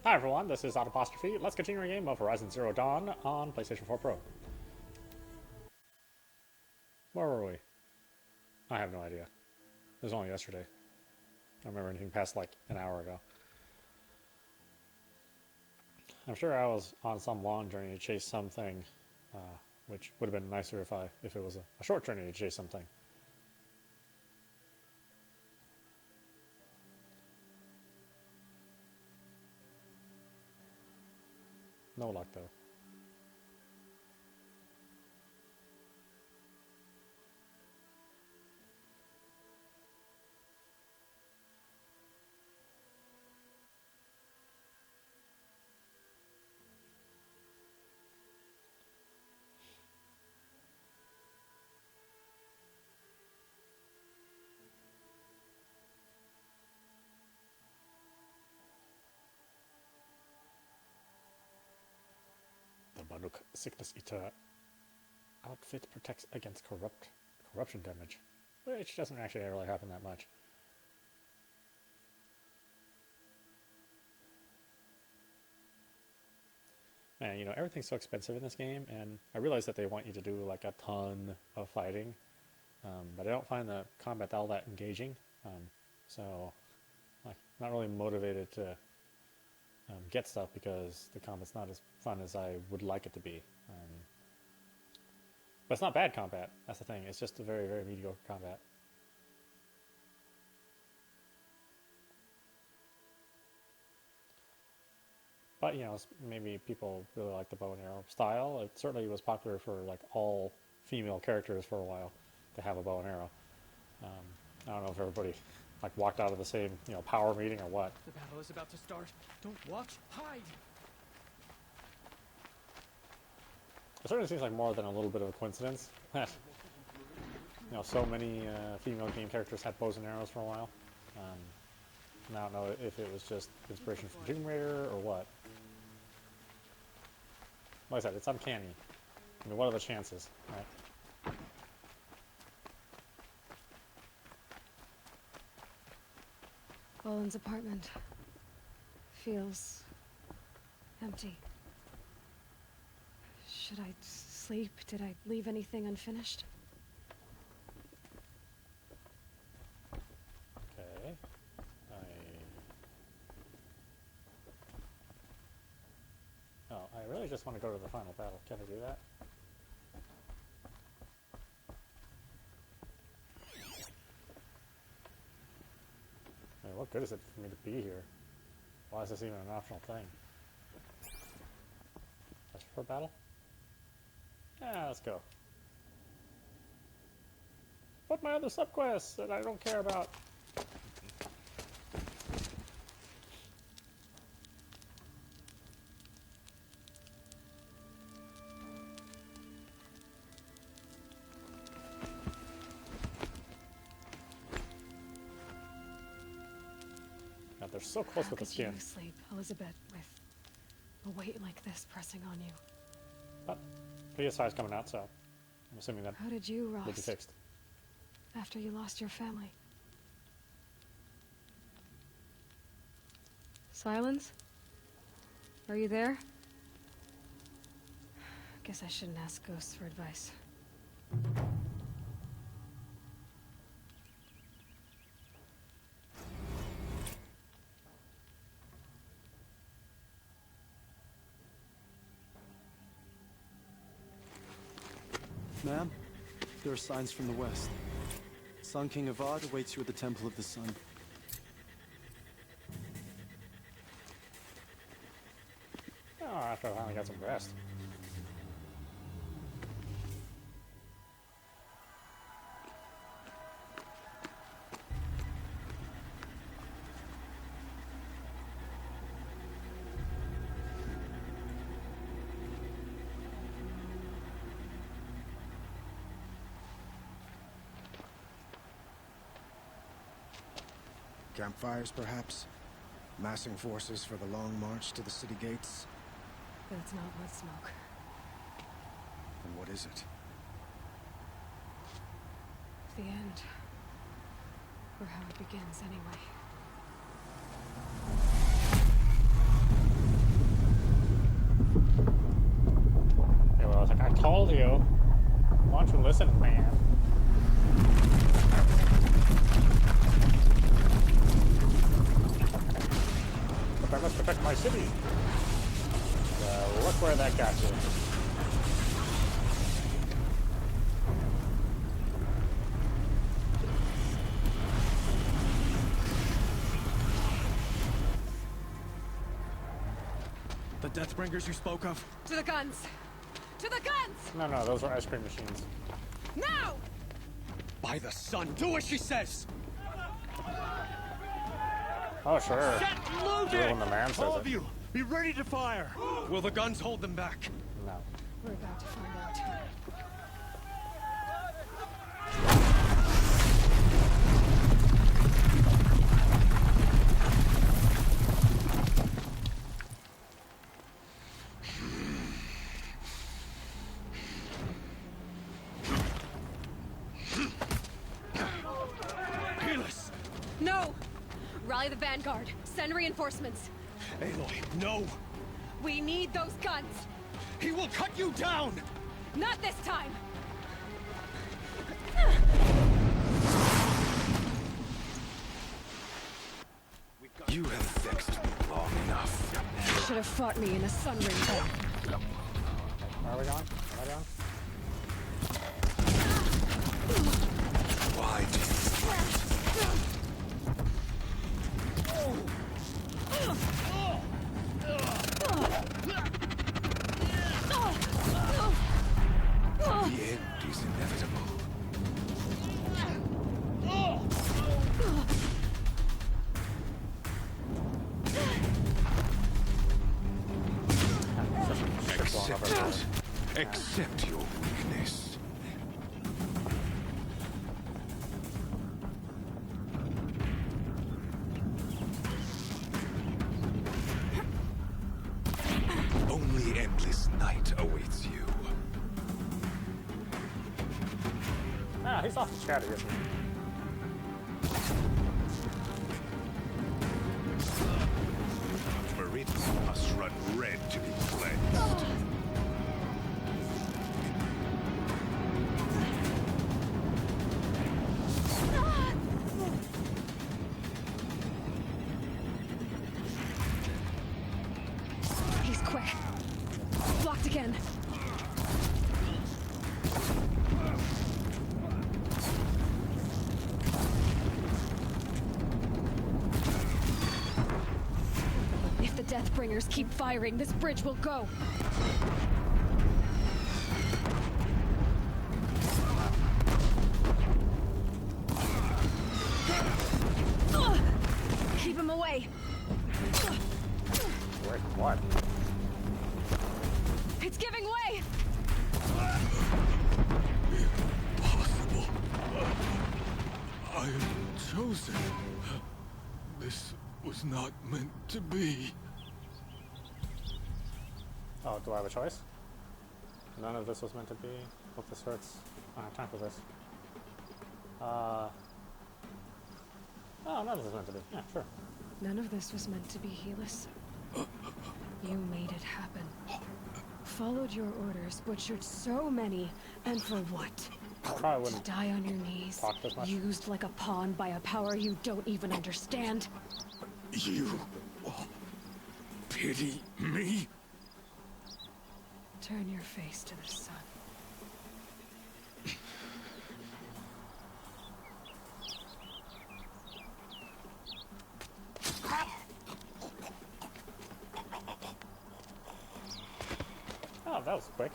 Hi everyone, this is audap. Let's continue our game of Horizon Zero Dawn on PlayStation 4 Pro. Where were we? I have no idea. It was only yesterday. I don't remember anything past like an hour ago. I'm sure I was on some long journey to chase something, which would have been nicer if it was a short journey to chase something. No luck though. The Banuk Sickness Eater outfit protects against corruption damage, which doesn't actually really happen that much. Man, you know, everything's so expensive in this game, and I realize that they want you to do like a ton of fighting, but I don't find the combat all that engaging, so like, not really motivated to get stuff because the combat's not as fun as I would like it to be. But it's not bad combat, that's the thing, it's just a very, very mediocre combat. But, you know, maybe people really like the bow and arrow style. It certainly was popular for, like, all female characters for a while to have a bow and arrow. I don't know if everybody, like, walked out of the same, you know, power meeting or what. The battle is about to start. Don't watch, hide! It certainly seems like more than a little bit of a coincidence that, you know, so many female game characters had bows and arrows for a while. And I don't know if it was just inspiration from Tomb Raider or what. Like I said, it's uncanny. I mean, what are the chances, right? Boland's apartment feels empty. Should I sleep? Did I leave anything unfinished? Okay. I really just want to go to the final battle. Can I do that? I mean, what good is it for me to be here? Why is this even an optional thing? Just for battle? Yeah, let's go. But my other subquests that I don't care about. God, they're so close with the skin. How could you sleep, Elizabeth, with a weight like this pressing on you? But PS5 is coming out, so I'm assuming that How did you will be rust fixed. after you lost your family? Silence? Are you there? Guess I shouldn't ask ghosts for advice. Ma'am, there are signs from the west. Sun King Avad awaits you at the Temple of the Sun. Oh, after I finally got some rest. Campfires, perhaps? Massing forces for the long march to the city gates? But it's not wood smoke. And what is it? The end. Or how it begins, anyway. told you. Why don't you listen, man? But I must protect my city. Look where that got you. The Deathbringers you spoke of? To the guns! To the guns! No, those are ice cream machines. Now! By the sun, do as she says! Oh, sure. Get Do it loaded! when the man says All it. of you, be ready to fire! Will the guns hold them back? No. We're about to find out. Peerless! No! Rally the vanguard. Send reinforcements. Aloy, no! We need those guns. He will cut you down! Not this time! You have vexed me long enough. You should have fought me in a sun ring then. Where are we going? Am I going? Why do you The end is inevitable. Accept your weakness. Only endless night awaits you. Ah, he's off the chatty, isn't he? Meridian must run red to be cleansed. He's quick. Blocked again. If the Deathbringers keep firing, this bridge will go. Keep him away. Wait, what? It's giving way. Impossible. I am chosen. This was not meant to be. Oh, do I have a choice? None of this was meant to be. Hope this hurts. I don't have time for this. Oh, none of this was meant to be. Yeah, sure. None of this was meant to be, Helis. You made it happen. Followed your orders, butchered so many, and for what? Probably wouldn't Die on your knees, talk this much. used like a pawn by a power you don't even understand. You pity me? Turn your face to the sun. Oh, that was quick.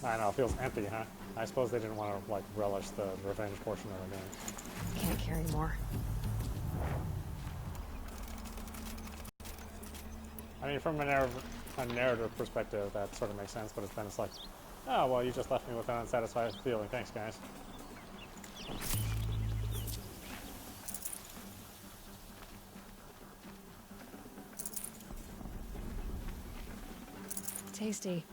I know, it feels empty, huh? I suppose they didn't want to, like, relish the revenge portion of the game. Can't carry more. I mean, from a narrative perspective, that sort of makes sense, but then it's like, oh, well, you just left me with an unsatisfied feeling. Thanks, guys. Tasty.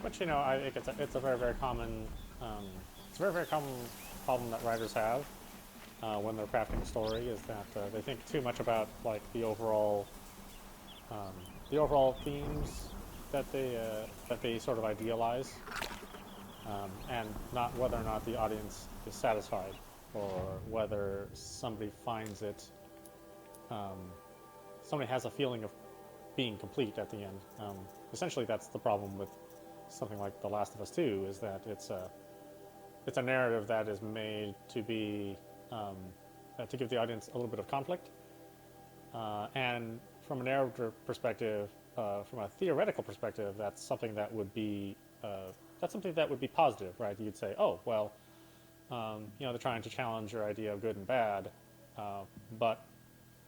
Which, you know, I think it's a very, very common it's a very, very common problem that writers have when they're crafting a story, is that they think too much about like the overall themes that they sort of idealize, and not whether or not the audience is satisfied, or whether somebody finds it, somebody has a feeling of being complete at the end. Essentially, that's the problem with something like The Last of Us 2, is that it's a narrative that is made to be to give the audience a little bit of conflict, and from a narrative perspective, from a theoretical perspective, that's something that would be positive, right? You'd say, oh well, you know, they're trying to challenge your idea of good and bad, but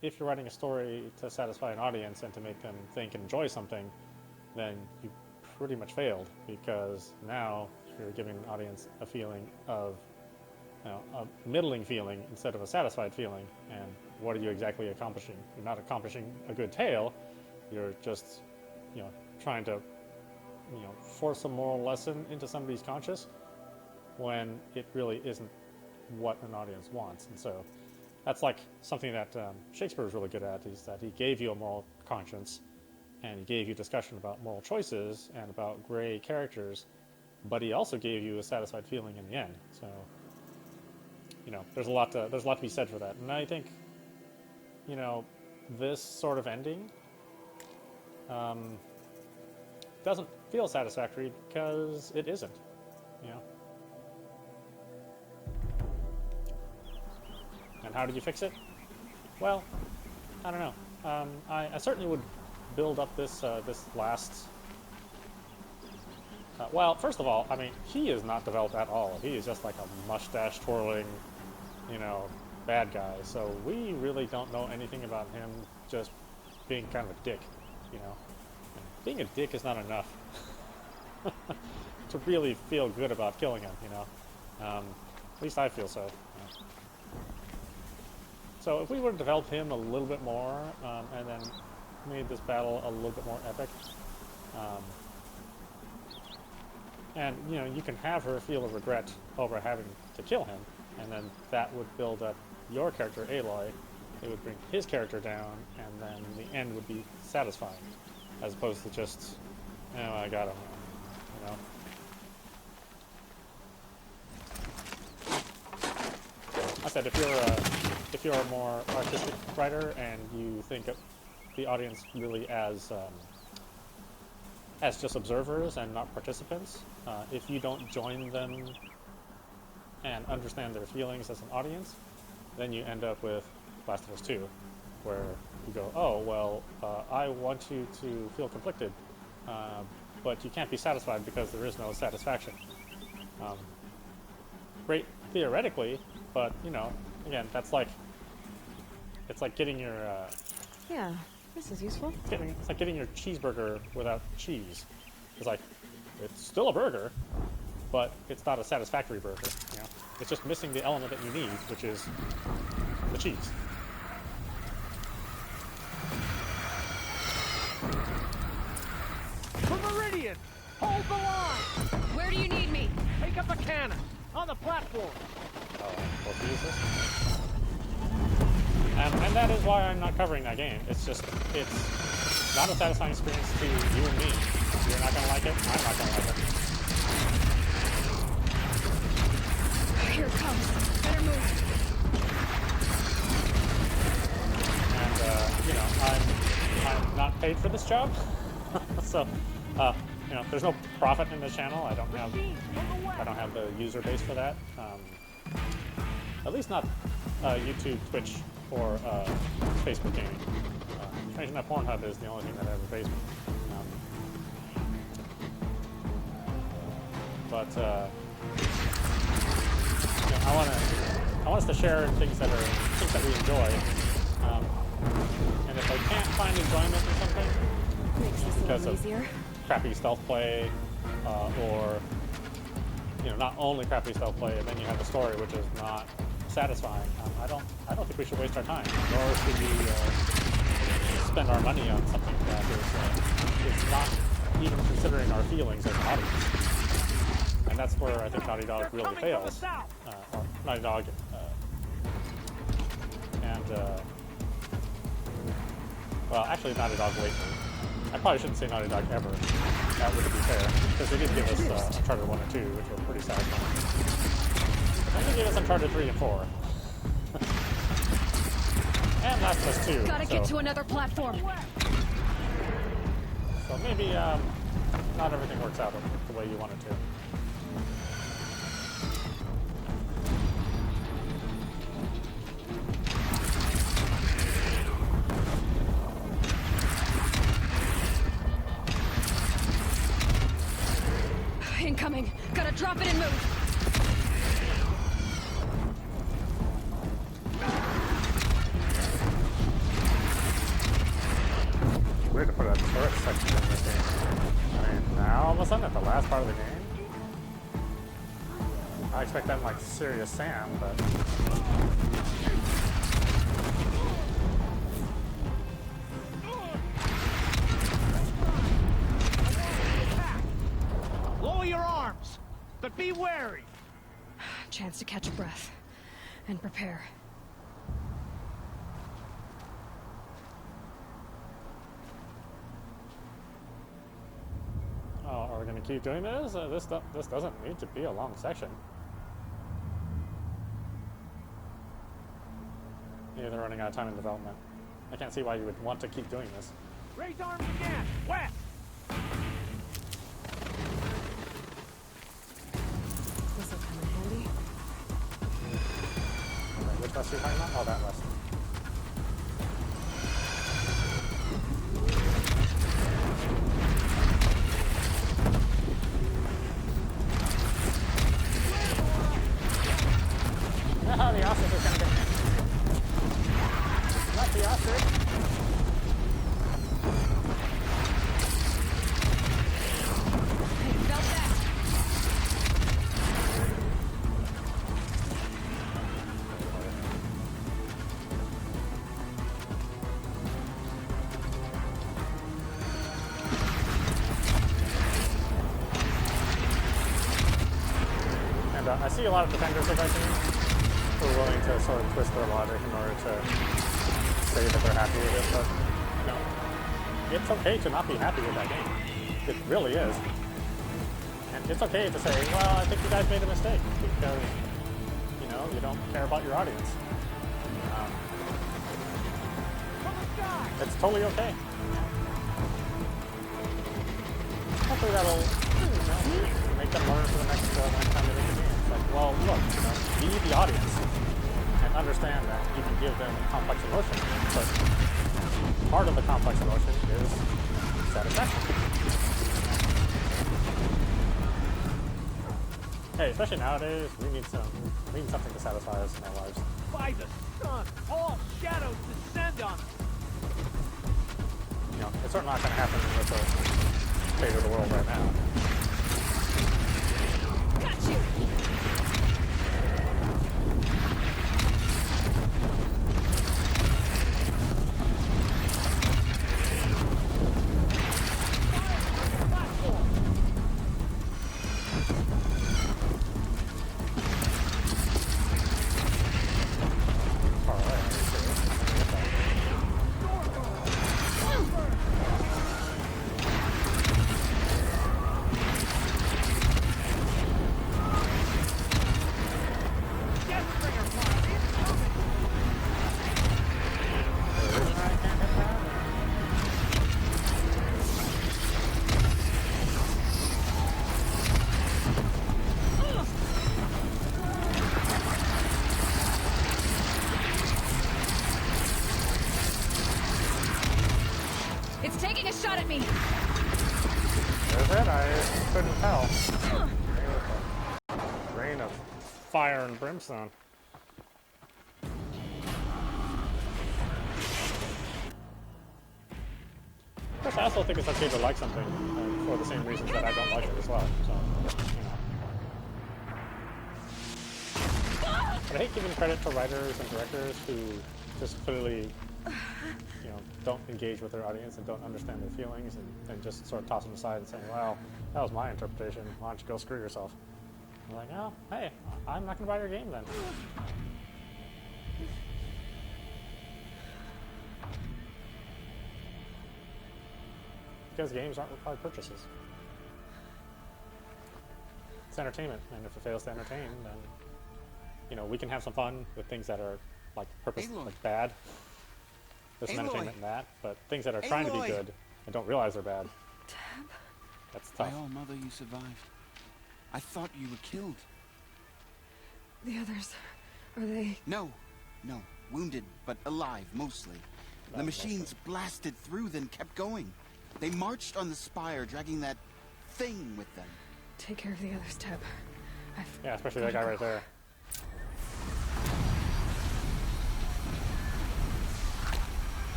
if you're writing a story to satisfy an audience and to make them think and enjoy something, then you pretty much failed, because now you're giving an audience a feeling of, you know, a middling feeling instead of a satisfied feeling. And what are you exactly accomplishing? You're not accomplishing a good tale. You're just, you know, trying to, you know, force a moral lesson into somebody's conscious when it really isn't what an audience wants. And so that's like something that Shakespeare is really good at, is that he gave you a moral conscience, and he gave you discussion about moral choices and about gray characters, but he also gave you a satisfied feeling in the end. So, you know, there's a lot to be said for that. And I think, you know, this sort of ending doesn't feel satisfactory because it isn't, you know. And how did you fix it? Well, I don't know. I certainly would build up this last. Well, first of all, I mean, he is not developed at all. He is just like a mustache twirling, you know, bad guy. So we really don't know anything about him just being kind of a dick, you know. And being a dick is not enough to really feel good about killing him, you know. At least I feel so. So if we were to develop him a little bit more, and then made this battle a little bit more epic, and, you know, you can have her feel a regret over having to kill him, and then that would build up your character, Aloy. It would bring his character down, and then the end would be satisfying, as opposed to just, oh, I got him, you know. I said, if you're a more artistic writer and you think of the audience really as just observers and not participants, if you don't join them and understand their feelings as an audience, then you end up with Last of Us 2, where you go, oh, well, I want you to feel conflicted, but you can't be satisfied because there is no satisfaction. Great theoretically, but, you know, again, that's like, it's like getting your, Yeah, this is useful. it's like getting your cheeseburger without cheese. It's like, it's still a burger, but it's not a satisfactory burger, you know? It's just missing the element that you need, which is the cheese. For Meridian! Hold the line! Where do you need me? Take up a cannon! On the platform! What is this? And that is why I'm not covering that game. It's just, it's not a satisfying experience to you and me. You're not gonna like it, I'm not gonna like it. Here it comes. Better move. And, you know, I'm not paid for this job. So, you know, there's no profit in this channel. I don't have the user base for that. At least not YouTube, Twitch, or Facebook gaming. Strange enough, Pornhub is the only thing that ever pays me. But you know, I want us to share things that we enjoy. And if I can't find enjoyment in something, Makes this a because little of easier. crappy stealth play, or, you know, not only crappy stealth play, and then you have the story which is not satisfying. I don't think we should waste our time, nor should we spend our money on something that is not even considering our feelings as an audience. And that's where I think Naughty Dog really fails. Or Naughty Dog well, actually Naughty Dog lately. I probably shouldn't say Naughty Dog ever. That wouldn't be fair, because they did give us Uncharted 1 and 2, which were pretty satisfying. Then they gave us Uncharted 3 and 4. And Last of Us 2. Gotta get to another platform. So maybe not everything works out the way you want it to. Incoming. Gotta drop it and move. Weird to put a turret section in this game. I mean, now all of a sudden at the last part of the game, I expect that in like Serious Sam, but Lower your arms, but be wary. Chance to catch a breath and prepare. oh, are we going to keep doing this? This doesn't need to be a long section. Yeah, they're running out of time in development. I can't see why you would want to keep doing this. Raise arms again. West. This'll come in handy. Wait, which west are you talking about? Oh, that west. Oh, the ostrich is gonna get me. Not the ostrich. Hey, felt that. And I see a lot of defenders of that game who are willing to sort of twist their logic in order to say that they're happy with it, but you know, it's okay to not be happy with that game. It really is. And it's okay to say, well, I think you guys made a mistake because, you know, you don't care about your audience. It's totally okay. Hopefully that'll, you know, make them learn for the next time they make a game. It's like, well, look, you know, be the audience and understand that you can give them complex emotion, but part of the complex emotion is satisfaction. Hey, especially nowadays, we need something to satisfy us in our lives. By the sun, all shadows descend on us. You know, it's certainly not going to happen with the state of the world right now. Got you. It's taking a shot at me. There's it, I couldn't tell. Rain of fire and brimstone. Of course, I also think it's okay to like something for the same reasons that I don't like it as well. So, you know. But I hate giving credit to writers and directors who just clearly you know, don't engage with their audience and don't understand their feelings and just sort of toss them aside and saying, well, that was my interpretation, why don't you go screw yourself? I'm like, oh, hey, I'm not going to buy your game then. Because games aren't required purchases. It's entertainment, and if it fails to entertain, then, you know, we can have some fun with things that are like like bad. There's some entertainment in that, but things that are trying to be good and don't realize they're bad. Tab? That's tough. My old mother, you survived. I thought you were killed. The others, are they... No, wounded, but alive, mostly. The machines blasted through, then kept going. They marched on the spire, dragging that thing with them. Take care of the others, Tab. Yeah, especially that guy right there.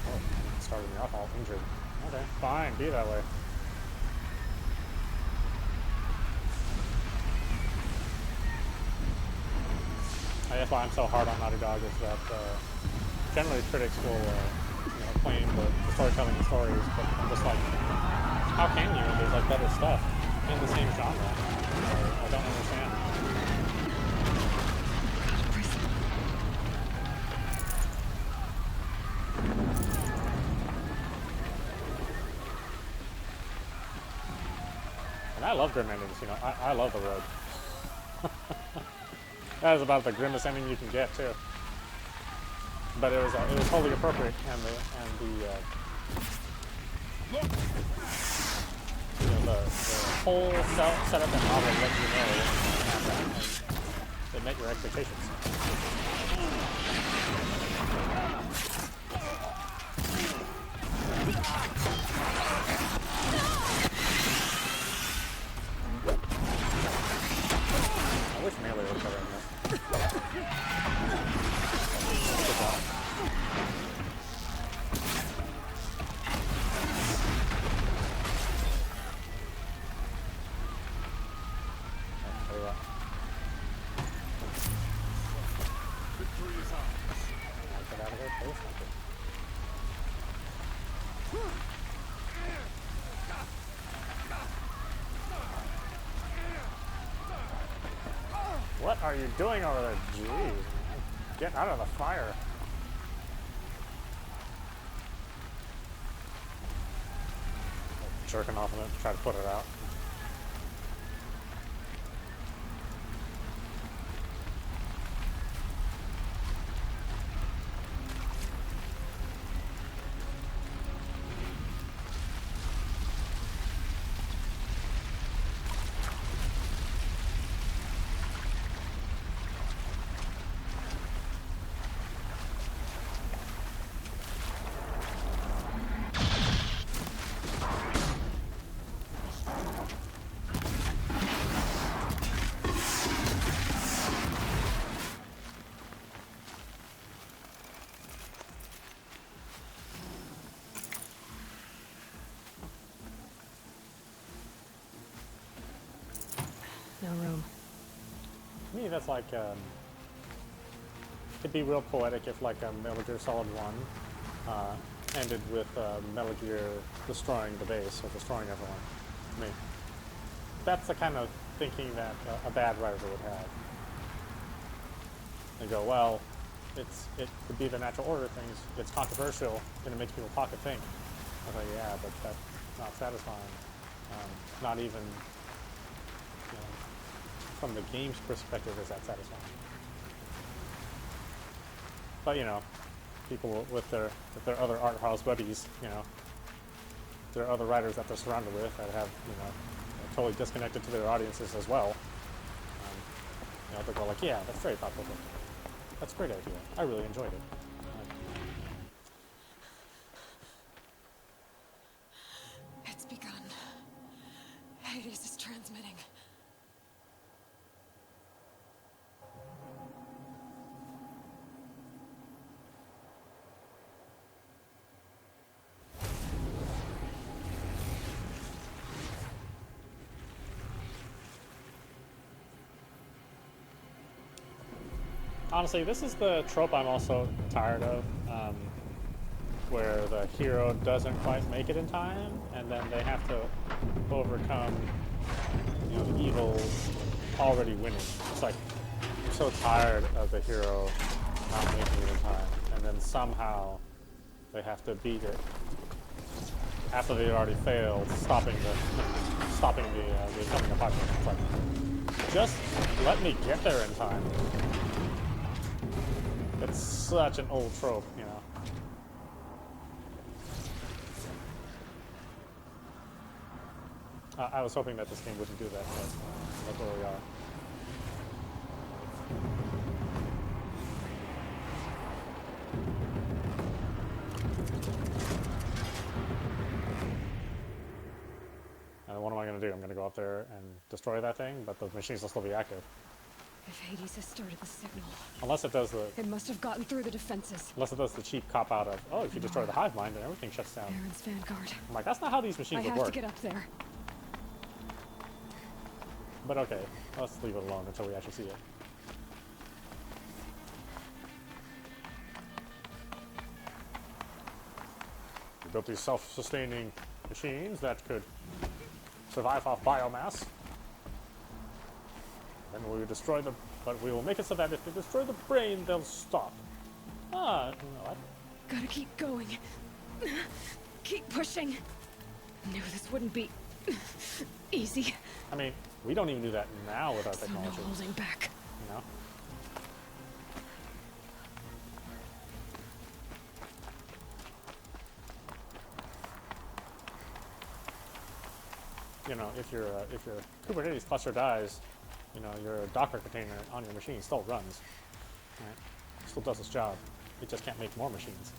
Oh, started me off all injured. Okay, fine, be that way. I guess why I'm so hard on Naughty Dog is that generally critics will you know, claim the storytelling of stories, but I'm just like, how can you? There's like better stuff in the same genre. I don't understand. And I love grim endings, you know. I love the road. That is about the grimmest ending you can get too. But it was totally appropriate, and the you know, the whole setup and novel let you know and they met your expectations. I wish melee was better in this. Good job. There you go. Victory is ours. Get out of there, please. Thank you. What are you doing over there? Jeez, man. Get out of the fire. Jerking off on it to try to put it out. No room. To me, that's like, it'd be real poetic if like Metal Gear Solid 1 ended with Metal Gear destroying the base or destroying everyone. To me, that's the kind of thinking that a bad writer would have. They go, well, it could be the natural order of things. It's controversial and it makes people talk and think. I was like, yeah, but that's not satisfying. Not even, you know, from the game's perspective, is that satisfying? But you know, people with their other art house buddies, you know, there are other writers that they're surrounded with that have, you know, totally disconnected to their audiences as well. You know, they go like, yeah, that's very thoughtful. That's a great idea. I really enjoyed it. It's begun. Hades is transmitting. Honestly, this is the trope I'm also tired of, where the hero doesn't quite make it in time, and then they have to overcome, you know, the evil already winning. It's like, I'm so tired of the hero not making it in time, and then somehow they have to beat it after they already failed, stopping the incoming apocalypse. It's like, just let me get there in time. It's such an old trope, you know. I was hoping that this game wouldn't do that, but that's where we are. And what am I going to do? I'm going to go up there and destroy that thing, but the machines will still be active. If Hades has started the signal, Unless it does the it must have gotten through the defenses. cheap cop out of, oh, if you destroy the hive mind, then everything shuts down. Baron's vanguard. I'm like, that's not how these machines I would have work. to get up there. But okay, let's leave it alone until we actually see it. We built these self-sustaining machines that could survive off biomass. Then we will destroy the, but we will make it so that if they destroy the brain, they'll stop. Ah, you know what? Gotta keep going. Keep pushing. Knew this wouldn't be easy. I mean, we don't even do that now with our So no technology. holding back. You know? You know, if your Kubernetes cluster dies, you know, your Docker container on your machine still runs. Right? Still does its job. It just can't make more machines.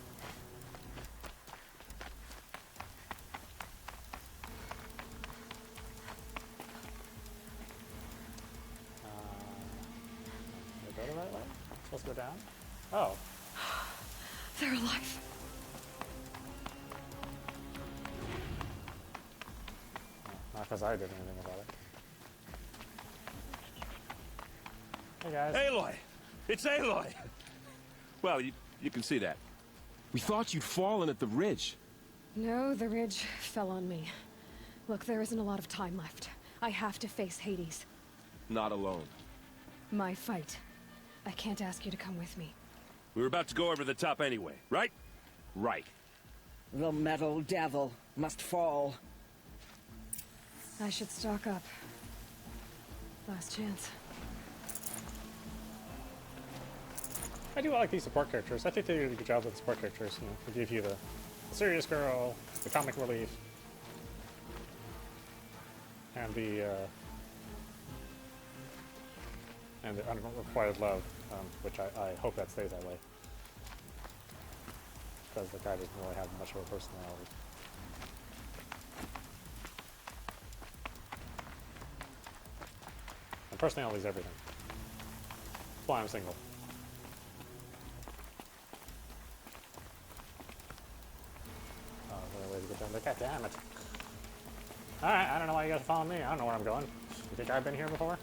Did I go the right way? Supposed to go down? Oh. They're alive. Not because I did anything about it. Hey guys. Aloy! It's Aloy! Well, you can see that. We thought you'd fallen at the ridge. No, the ridge fell on me. Look, there isn't a lot of time left. I have to face Hades. Not alone. My fight. I can't ask you to come with me. We were about to go over the top anyway, right? Right. The metal devil must fall. I should stock up. Last chance. I do like these support characters. I think they did a good job with the support characters. You know, they give you the serious girl, the comic relief, and the unrequited love, which I hope that stays that way, because the guy doesn't really have much of a personality. And personality is everything. That's why I'm single. Way to get down there. God damn it. Alright, I don't know why you guys are following me. I don't know where I'm going. You think I've been here before?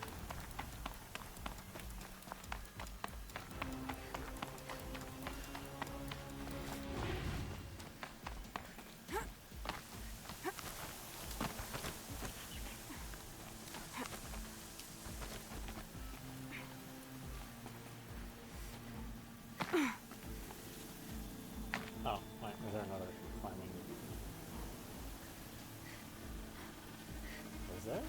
Oh, wait, is there another climbing? Is there?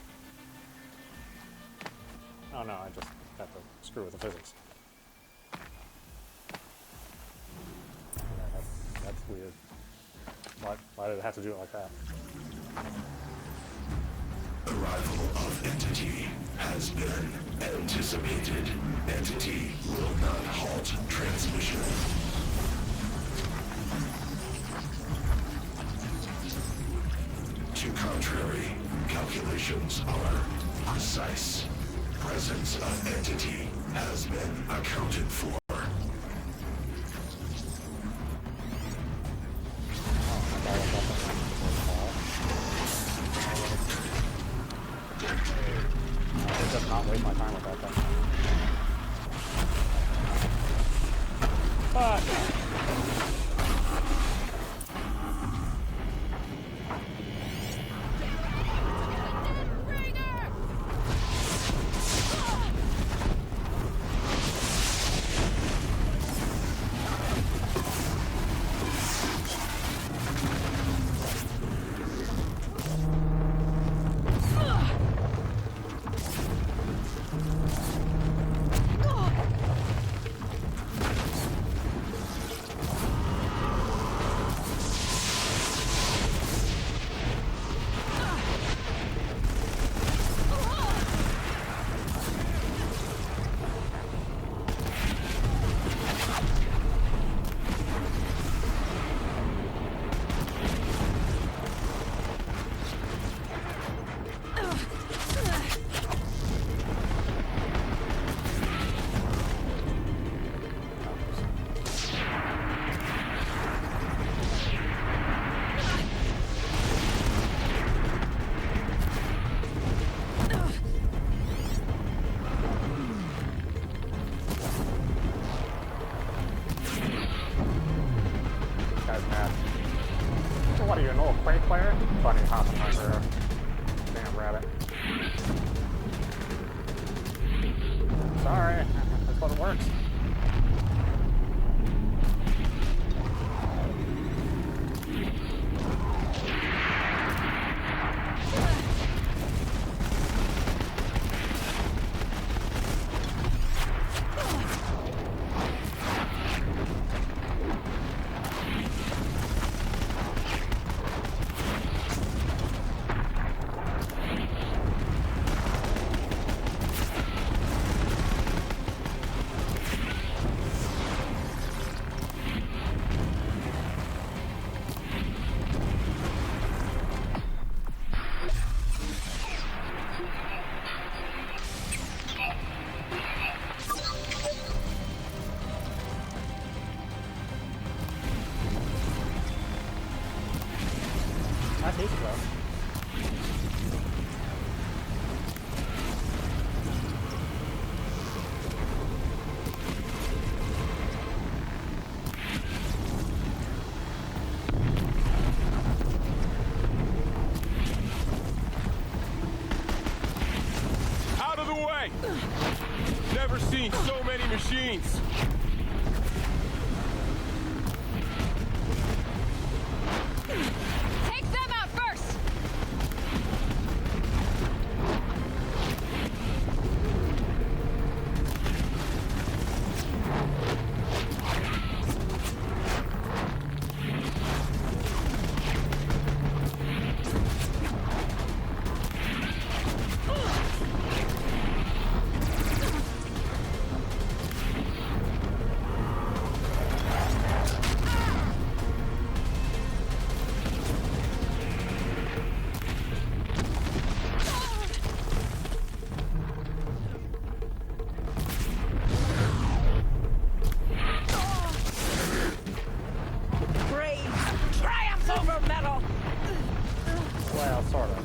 Oh no, I just got to screw with the physics. Yeah, that's weird. Why did it have to do it like that? Arrival of entity has been anticipated. Entity will not halt transmission. To contrary, calculations are precise. Presence of entity has been accounted for. I did just not waste my time with that thing. are you an old Quake player? Funny hopping under a damn rabbit. Sorry, that's what it works. That's easy, bro. Out of the way! Never seen so many machines. Take them out first! Well, sort of.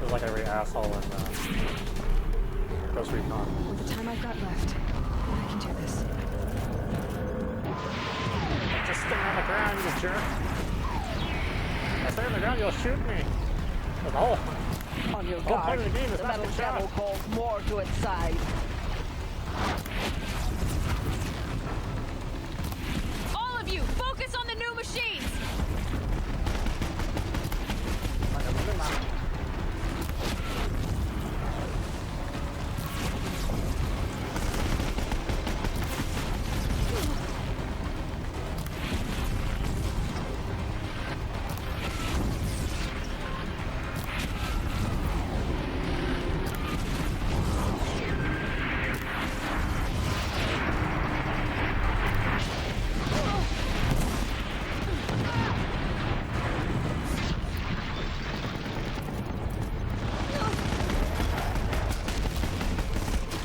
It's like every asshole in Ghost Recon. With the time I've got left, I can do this. Just stay on the ground, you jerk. If I stay on the ground, you'll shoot me. With a hole. On your The whole point guard. of the game is The not metal to shot. devil calls more to its side. All of you, focus on the new machines!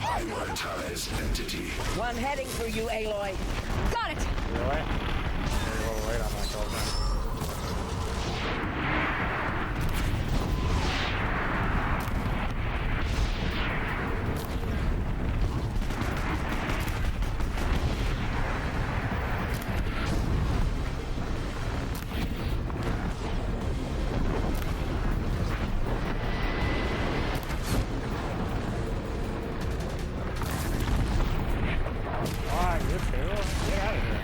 Prioritized entity. One heading for you, Aloy. Got it! Really? Maybe a little late on that kill then. Come on, you two. Get out of here.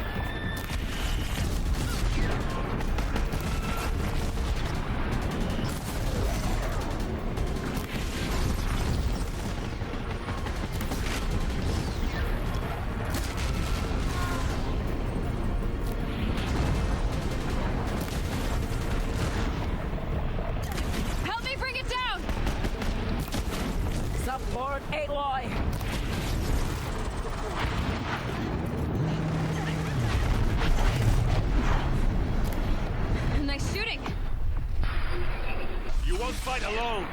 won't fight alone.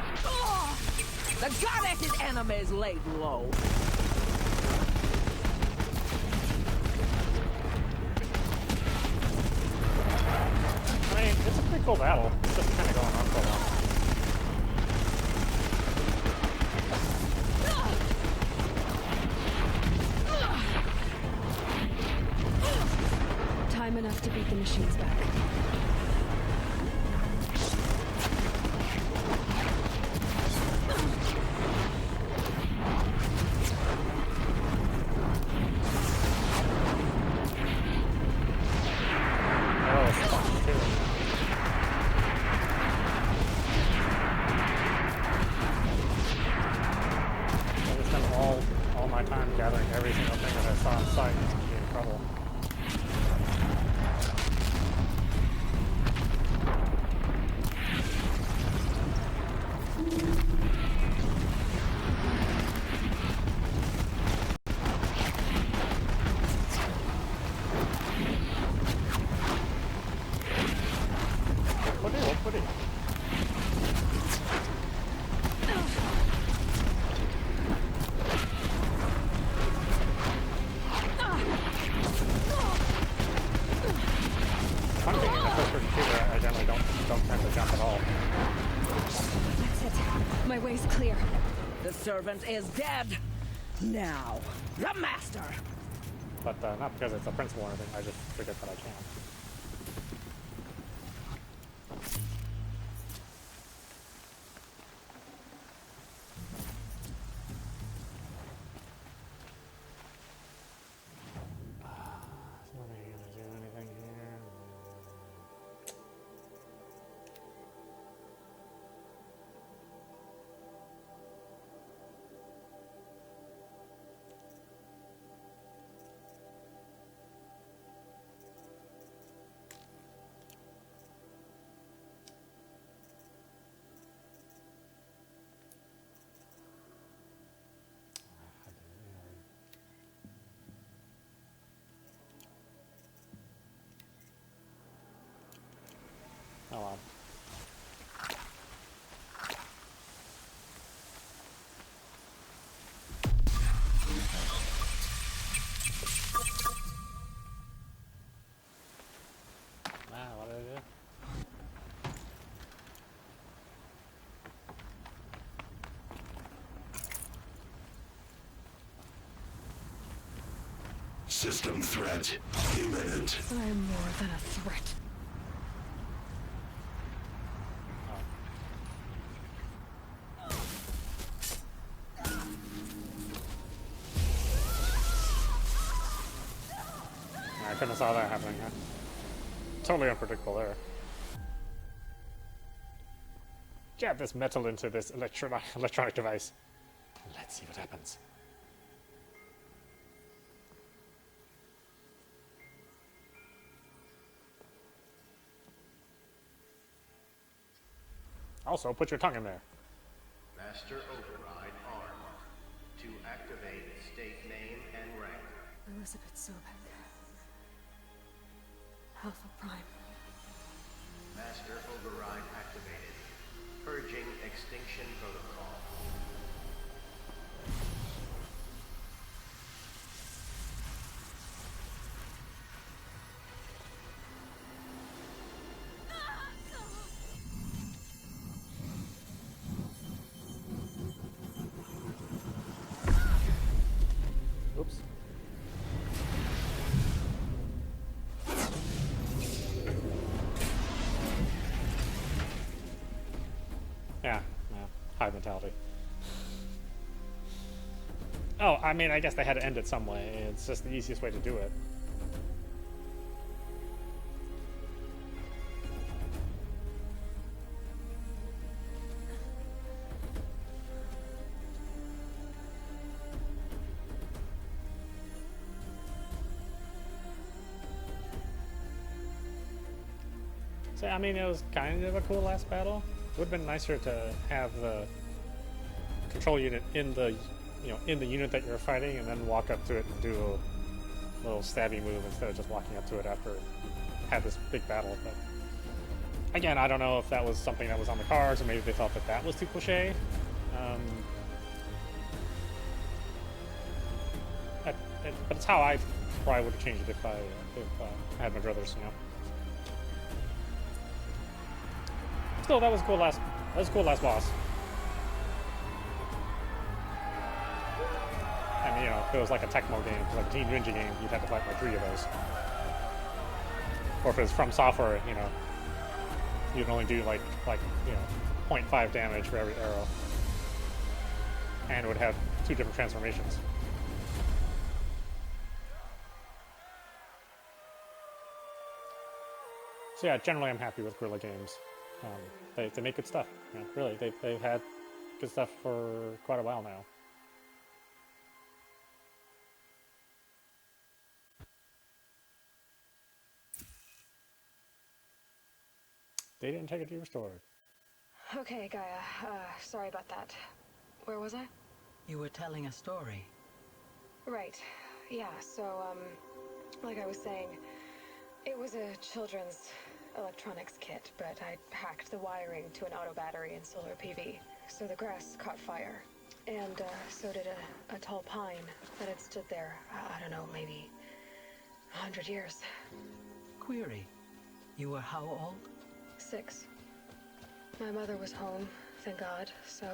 The goddess's enemies laid low. I mean, it's a pretty cool battle. It's just kind of going on for a while. Time enough to beat the machines back. All my time gathering every single thing that I saw in sight to be in trouble. What Hunting in the first-person shooter, I generally don't tend to jump at all. That's it. My way's clear. The servant is dead. Now, the master. But not because it's a principle or anything, I just forget that I can. Oh well. What did I do? System threat imminent. I'm more than a threat. I couldn't have saw that happening. Huh? Totally unpredictable there. Jab this metal into this electronic device. Let's see what happens. Also, put your tongue in there. Master override armed. To activate state name and rank. Elizabeth Sobek. Alpha Prime. Master override activated. Purging extinction protocol. Oops. Yeah, hive mentality. Oh, I mean, I guess they had to end it some way. It's just the easiest way to do it. So, I mean, it was kind of a cool last battle. It would have been nicer to have the control unit in the, in the unit that you're fighting, and then walk up to it and do a little stabby move instead of just walking up to it after you had this big battle. But Again, I don't know if that was something that was on the cards, or maybe they thought that that was too cliche. But it's how I probably would have changed it if I had my druthers, you know. Still, that was a cool last boss. I mean, you know, if it was like a Tecmo game, like a Team Ninja game, you'd have to fight like 3 of those. Or if it was from software, you know, you'd only do like you know, 0.5 damage for every arrow, and it would have 2 different transformations. So yeah, generally I'm happy with Guerrilla Games. They make good stuff. You know, really, they've had good stuff for quite a while now. They didn't take it to your store. Okay, Gaia. Sorry about that. Where was I? You were telling a story. Right. Yeah, so, like I was saying, it was a children's electronics kit, but I hacked the wiring to an auto battery and solar PV. So the grass caught fire. And, so did a tall pine that had stood there, I don't know, maybe 100 years. Query. You were how old? 6. My mother was home, thank God, so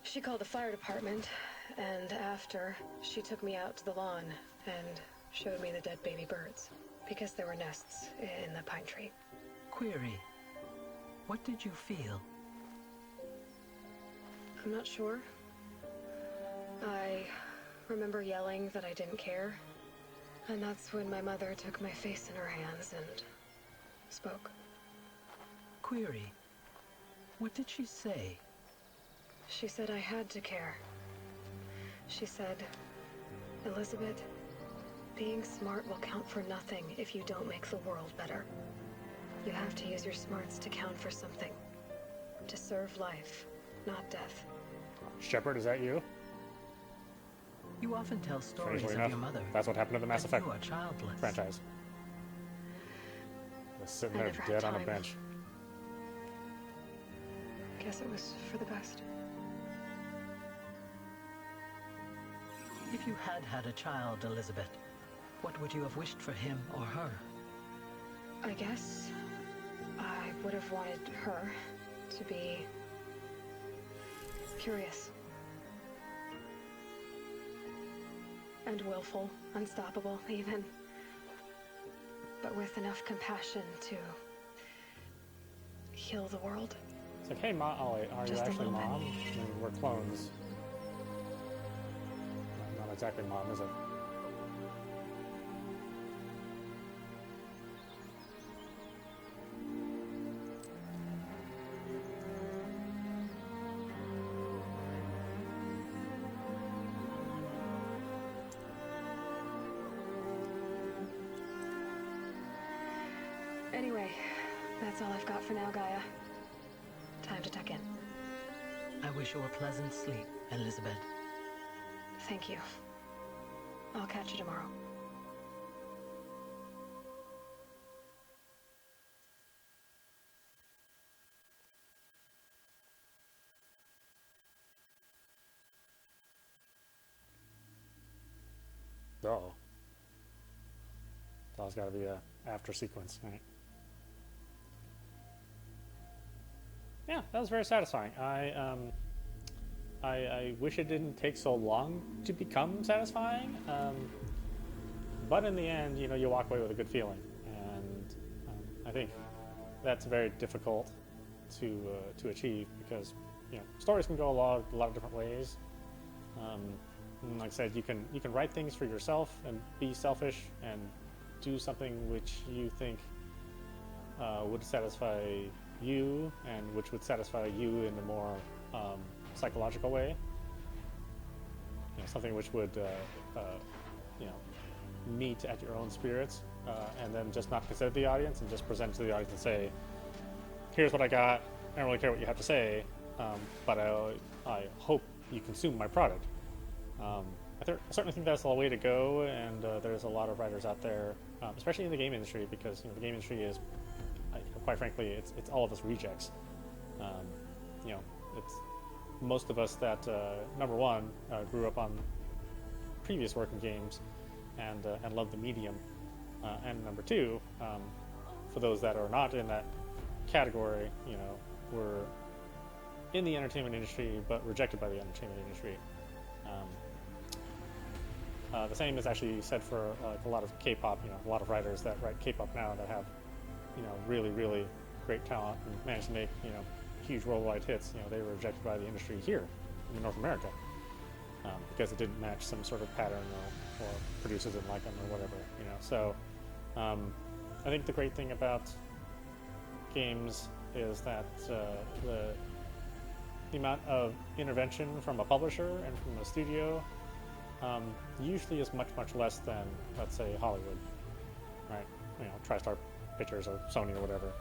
she called the fire department, and after, she took me out to the lawn and showed me the dead baby birds, because there were nests in the pine tree. Query. What did you feel? I'm not sure. I remember yelling that I didn't care, and that's when my mother took my face in her hands and spoke. Query. What did she say? She said I had to care. She said, Elizabeth, being smart will count for nothing if you don't make the world better. You have to use your smarts to count for something. To serve life, not death. Shepard, is that you? You often tell stories Strangely of enough, your mother. that's what happened to the Mass Effect You are childless. franchise. Just sitting I there never had dead on a time. bench. Guess it was for the best. If you had had a child, Elizabeth, what would you have wished for him or her? I guess I would have wanted her to be curious. And willful, unstoppable even. But with enough compassion to heal the world. It's like, hey, Aloy, are you Just a actually little bit. mom? I mean, we're clones. Not exactly mom, is it? Anyway, that's all I've got for now, Gaia. Time to tuck in. I wish you a pleasant sleep, Elizabeth. Thank you. I'll catch you tomorrow. Oh. So it's got to be a after sequence, right? Yeah, that was very satisfying. I wish it didn't take so long to become satisfying, but in the end, you know, you walk away with a good feeling, and I think that's very difficult to achieve because, you know, stories can go a lot of different ways. And like I said, you can write things for yourself and be selfish and do something which you think would satisfy you and which would satisfy you in a more psychological way. You know, something which would you know, meet at your own spirits, and then just not consider the audience and just present to the audience and say, here's what I got. I don't really care what you have to say, but I hope you consume my product. I certainly think that's the way to go, and there's a lot of writers out there, especially in the game industry, because, you know, the game industry is quite frankly, it's all of us rejects. You know, it's most of us that number one grew up on previous working games and love the medium, and number two, for those that are not in that category, you know, were in the entertainment industry but rejected by the entertainment industry. The same is actually said for a lot of K-pop. You know, a lot of writers that write K-pop now that have, you know, really, really great talent and managed to make, you know, huge worldwide hits. You know, they were rejected by the industry here in North America because it didn't match some sort of pattern, or producers didn't like them or whatever. You know, so I think the great thing about games is that the amount of intervention from a publisher and from a studio usually is much, much less than, let's say, Hollywood, right? You know, TriStar Pictures or Sony or whatever.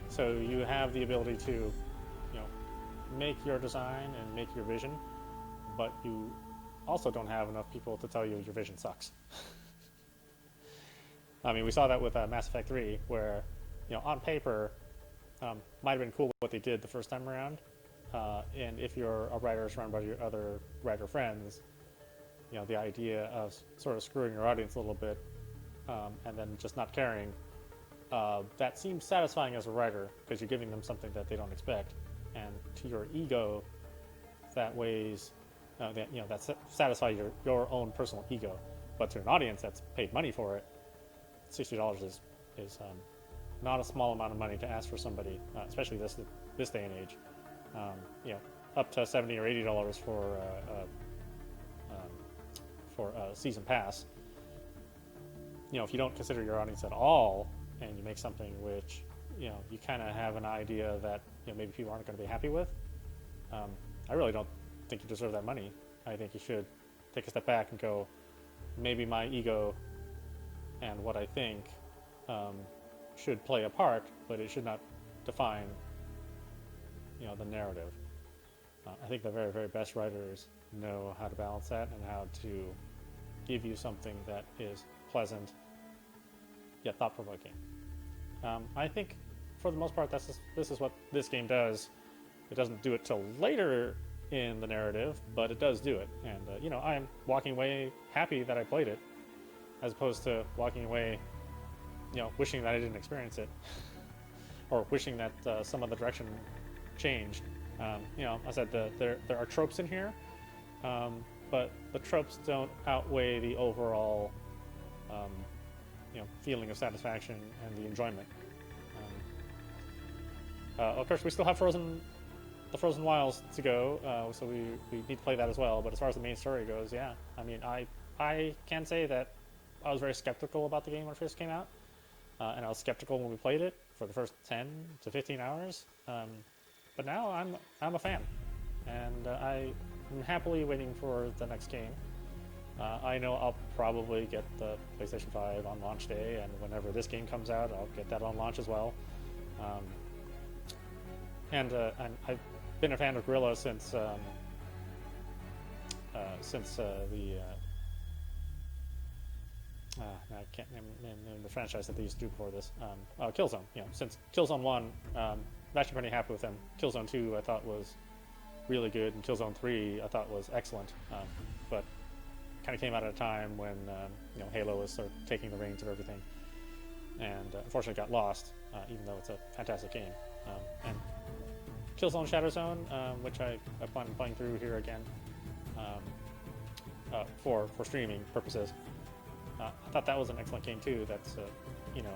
So you have the ability to, you know, make your design and make your vision, but you also don't have enough people to tell you your vision sucks. I mean, we saw that with Mass Effect 3, where, you know, on paper, might have been cool what they did the first time around, and if you're a writer surrounded by your other writer friends, you know, the idea of sort of screwing your audience a little bit, and then just not caring, that seems satisfying as a writer because you're giving them something that they don't expect, and to your ego, that weighs, that, you know, that satisfies your own personal ego. But to an audience that's paid money for it, $60 is not a small amount of money to ask for somebody, especially this day and age. You know, up to $70 or $80 for a season pass. You know, if you don't consider your audience at all, and you make something which, you know, you kind of have an idea that, you know, maybe people aren't going to be happy with, I really don't think you deserve that money. I think you should take a step back and go, maybe my ego and what I think should play a part, but it should not define, you know, the narrative. I think the very, very best writers know how to balance that and how to give you something that is pleasant yet thought-provoking. I think for the most part this is what this game does. It doesn't do it till later in the narrative, but it does do it. And you know, I'm walking away happy that I played it, as opposed to walking away, you know, wishing that I didn't experience it, or wishing that some of the direction changed. You know, I said there are tropes in here, but the tropes don't outweigh the overall, you know, feeling of satisfaction and the enjoyment. Of course, we still have the Frozen Wilds to go, so we need to play that as well. But as far as the main story goes, yeah, I mean, I can say that I was very skeptical about the game when it first came out, and I was skeptical when we played it for the first 10 to 15 hours. But now I'm a fan, and I'm happily waiting for the next game. I know I'll probably get the PlayStation 5 on launch day, and whenever this game comes out, I'll get that on launch as well. And I've been a fan of Guerrilla since the I can't name the franchise that they used to do before this. Killzone. You know, since Killzone 1, I'm actually pretty happy with them. Killzone 2 I thought was really good, and Killzone 3 I thought was excellent. But kind of came out at a time when you know, Halo was sort of taking the reins of everything, and unfortunately got lost, even though it's a fantastic game. And Killzone Shadow Zone, which I plan on playing through here again for streaming purposes. I thought that was an excellent game too. That's you know,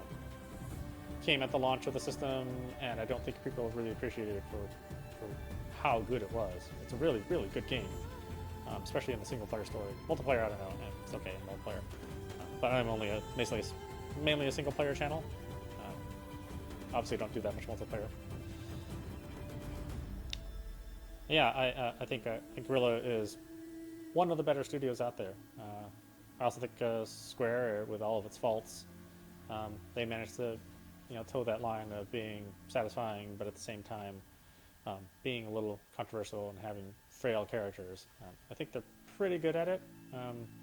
came at the launch of the system, and I don't think people really appreciated it for how good it was. It's a really, really good game, especially in the single player story. Multiplayer, I don't know, it's okay in multiplayer, but I'm only mainly a single player channel. Obviously, don't do that much multiplayer. Yeah, I think Guerrilla is one of the better studios out there. I also think Square, with all of its faults, they managed to, you know, toe that line of being satisfying, but at the same time being a little controversial and having frail characters. I think they're pretty good at it.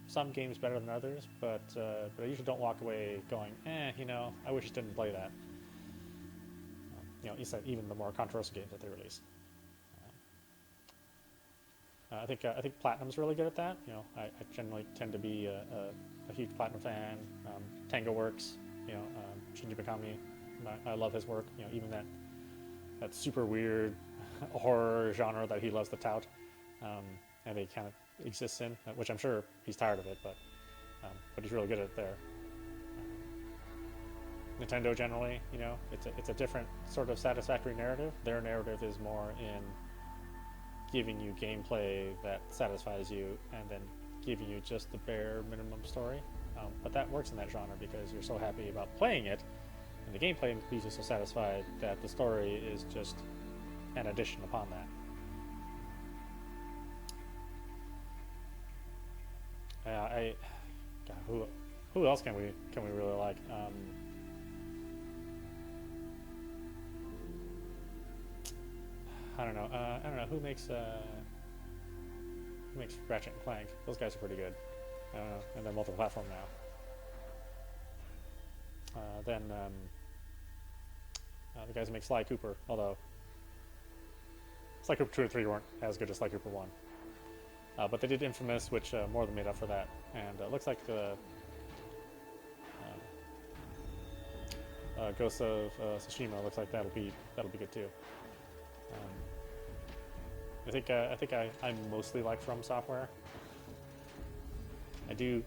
Some games better than others, but I usually don't walk away going, you know, I wish I didn't play that. You know, even the more controversial games that they release. I think Platinum's really good at that. You know, I generally tend to be a huge Platinum fan. Tango Works, you know, Shinji Mikami, I love his work. You know, even that super weird horror genre that he loves to tout, and he kind of exists in, which I'm sure he's tired of it, but he's really good at it there. Nintendo generally, you know, it's a different sort of satisfactory narrative. Their narrative is more in giving you gameplay that satisfies you, and then giving you just the bare minimum story. But that works in that genre because you're so happy about playing it, and the gameplay leaves you so satisfied that the story is just an addition upon that. God, who else can we really like? I don't know who makes Ratchet and Clank. Those guys are pretty good. And they're multi-platform now. Then the guys who make Sly Cooper, although Sly Cooper 2 and 3 weren't as good as Sly Cooper 1. But they did Infamous, which more than made up for that. And it looks like the Ghost of Tsushima looks like that'll be good too. I think I mostly like From Software. I do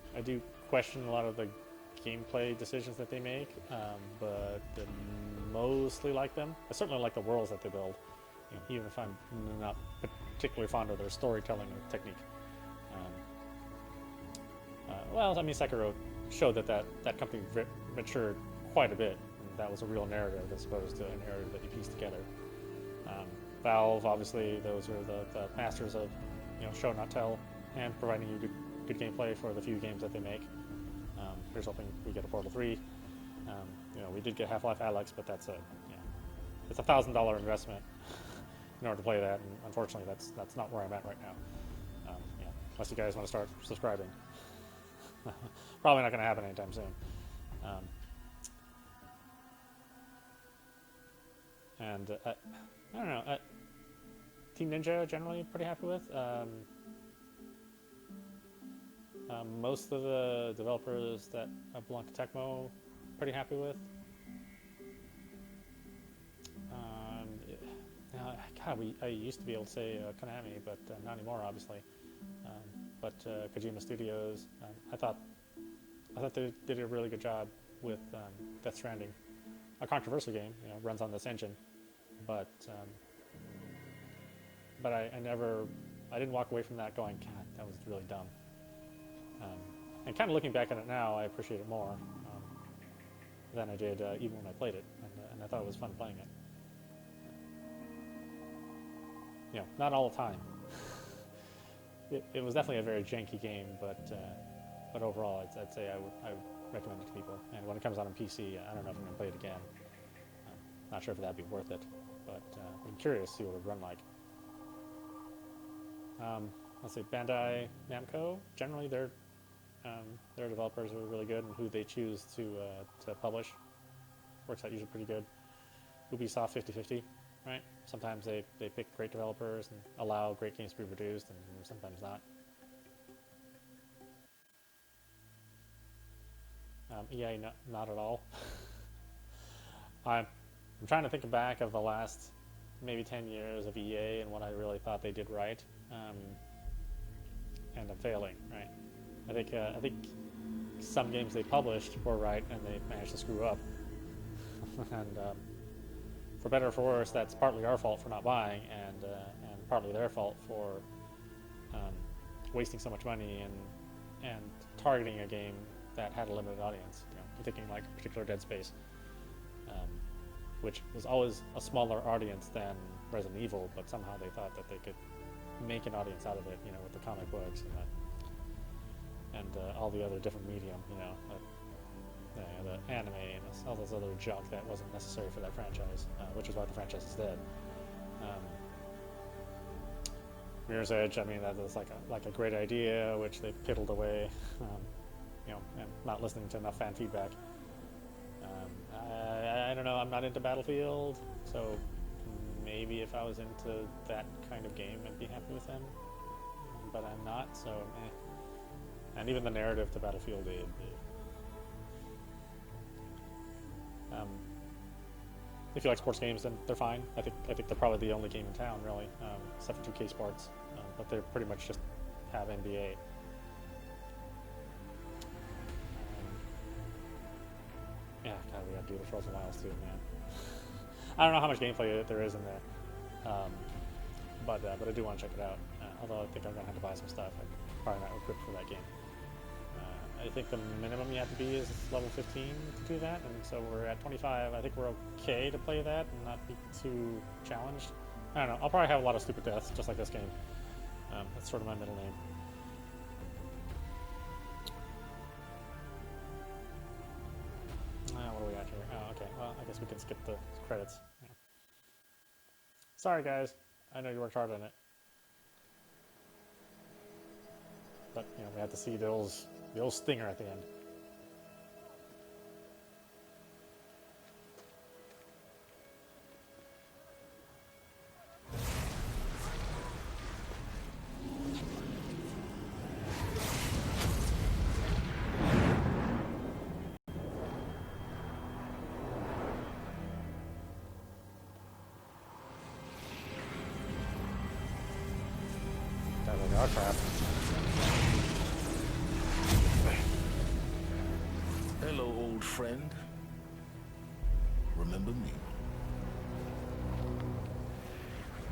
question a lot of the gameplay decisions that they make, but I mostly like them. I certainly like the worlds that they build, you know, even if I'm not particularly fond of their storytelling technique. Well, I mean, Sekiro showed that company matured quite a bit, and that was a real narrative as opposed to a narrative that you piece together. Valve, obviously, those are the masters of, you know, show not tell, and providing you good gameplay for the few games that they make. Here's hoping we get a Portal 3. You know, we did get Half-Life Alyx, but that's it's $1,000 investment in order to play that, and unfortunately, that's not where I'm at right now. Yeah, unless you guys want to start subscribing, probably not going to happen anytime soon. And I don't know. Team Ninja generally pretty happy with. Most of the developers that belong to Tecmo, pretty happy with. God, I used to be able to say Konami, but not anymore, obviously. But Kojima Studios, I thought they did a really good job with Death Stranding, a controversial game, you know, runs on this engine, but I didn't walk away from that going, God, that was really dumb. And kind of looking back at it now, I appreciate it more than I did even when I played it, and I thought it was fun playing it. You know, not all the time. It was definitely a very janky game, but overall, I'd say I would recommend it to people. And when it comes out on PC, I don't know if I'm going to play it again. Not sure if that'd be worth it, but I'm curious to see what it would run like. Let's see, Bandai Namco, generally their developers are really good, and who they choose to publish works out usually pretty good. Ubisoft 50-50, right? Sometimes they pick great developers and allow great games to be produced, and sometimes not. EA, not at all. I'm trying to think back of the last maybe 10 years of EA and what I really thought they did right, and I'm failing, right? I think some games they published were right, and they managed to screw up. And for better or for worse, that's partly our fault for not buying, and partly their fault for wasting so much money and targeting a game that had a limited audience. You know, I'm thinking like a particular Dead Space, which was always a smaller audience than Resident Evil, but somehow they thought that they could make an audience out of it, you know, with the comic books and all the other different medium, you know, the anime and all this other junk that wasn't necessary for that franchise, which is why the franchise is dead. Mirror's Edge, I mean, that was like a great idea, which they piddled away, you know, and not listening to enough fan feedback. I don't know, I'm not into Battlefield, so maybe if I was into that kind of game, I'd be happy with them, but I'm not, so eh. And even the narrative to Battlefield, if you like sports games, then they're fine. I think they're probably the only game in town, really, except for 2K Sports, but they're pretty much just have NBA. Yeah, God, we gotta do the Frozen Wilds too, man. I don't know how much gameplay there is in there, but I do want to check it out. Although I think I'm gonna have to buy some stuff. I'm probably not equipped for that game. I think the minimum you have to be is level 15 to do that, and so we're at 25. I think we're okay to play that and not be too challenged. I don't know. I'll probably have a lot of stupid deaths, just like this game. That's sort of my middle name. What do we got here? Oh, okay. Well, I guess we can skip the credits. Yeah. Sorry, guys. I know you worked hard on it. But, you know, we had to see the old stinger at the end. Oh, crap. Hello, old friend. Remember me?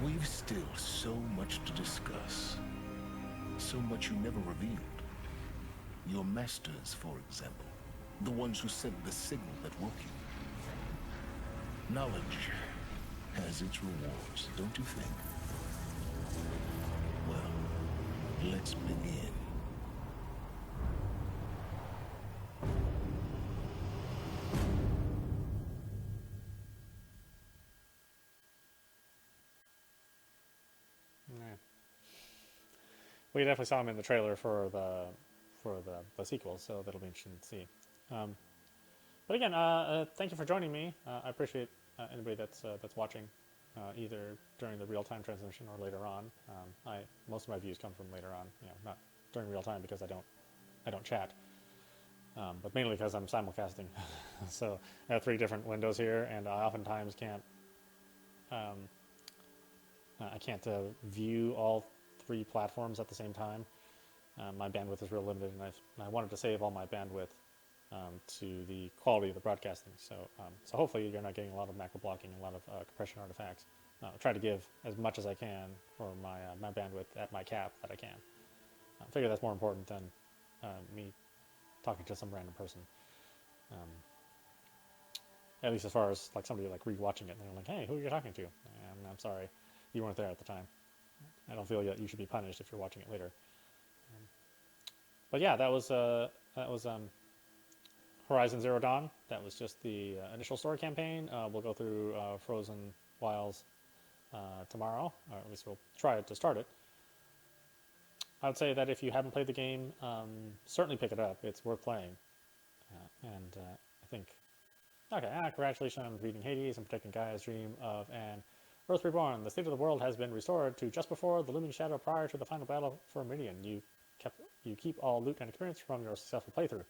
We've still so much to discuss. So much you never revealed. Your masters, for example. The ones who sent the signal that woke you. Knowledge has its rewards, don't you think? Well, let's begin. We definitely saw him in the trailer for the sequel, so that'll be interesting to see. But again, thank you for joining me. I appreciate anybody that's watching, either during the real-time transmission or later on. Most of my views come from later on, you know, not during real time because I don't chat, but mainly because I'm simulcasting. So I have 3 different windows here, and I oftentimes can't view all 3 platforms at the same time. My bandwidth is real limited, and I wanted to save all my bandwidth to the quality of the broadcasting. So hopefully you're not getting a lot of macro blocking, a lot of compression artifacts. I'll try to give as much as I can for my bandwidth at my cap that I can. I figure that's more important than me talking to some random person. At least as far as like somebody like rewatching it, and they're like, "Hey, who are you talking to?" And I'm sorry, you weren't there at the time. I don't feel that you should be punished if you're watching it later. But yeah, that was Horizon Zero Dawn. That was just the initial story campaign. We'll go through Frozen Wilds tomorrow, or at least we'll try to start it. I would say that if you haven't played the game, certainly pick it up. It's worth playing. And I think, okay, congratulations on beating Hades and protecting Gaia's dream of an Earth Reborn. The state of the world has been restored to just before the looming shadow prior to the final battle for Meridian. You keep all loot and experience from your successful playthrough.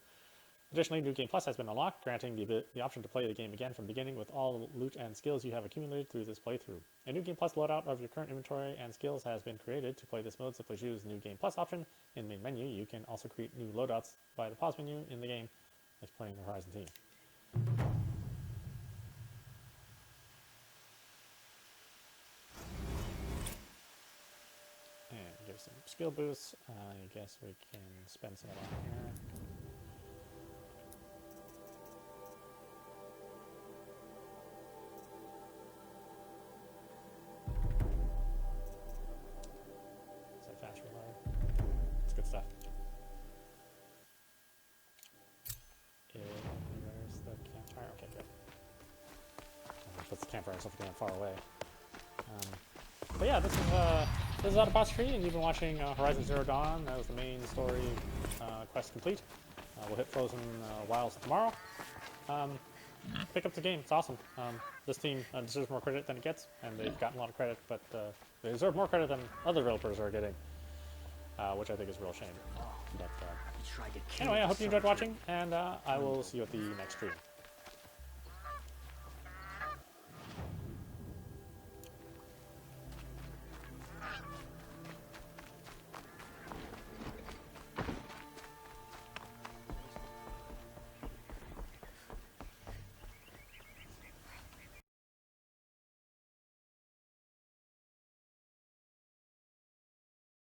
Additionally, New Game Plus has been unlocked, granting the option to play the game again from the beginning with all the loot and skills you have accumulated through this playthrough. A New Game Plus loadout of your current inventory and skills has been created. To play this mode, simply choose the New Game Plus option in the main menu. You can also create new loadouts by the pause menu in the game, like playing the Horizon theme. And give some skill boosts. I guess we can spend some of that here. Good stuff. Where's the campfire? Okay, good. That's the campfire, so damn far away. But yeah, this is This is audap, and you've been watching Horizon Zero Dawn. That was the main story quest complete. We'll hit Frozen Wilds tomorrow. Pick up the game. It's awesome. This team deserves more credit than it gets, and they've gotten a lot of credit, but they deserve more credit than other developers are getting, which I think is a real shame. But anyway, I hope you enjoyed watching, and I will see you at the next stream.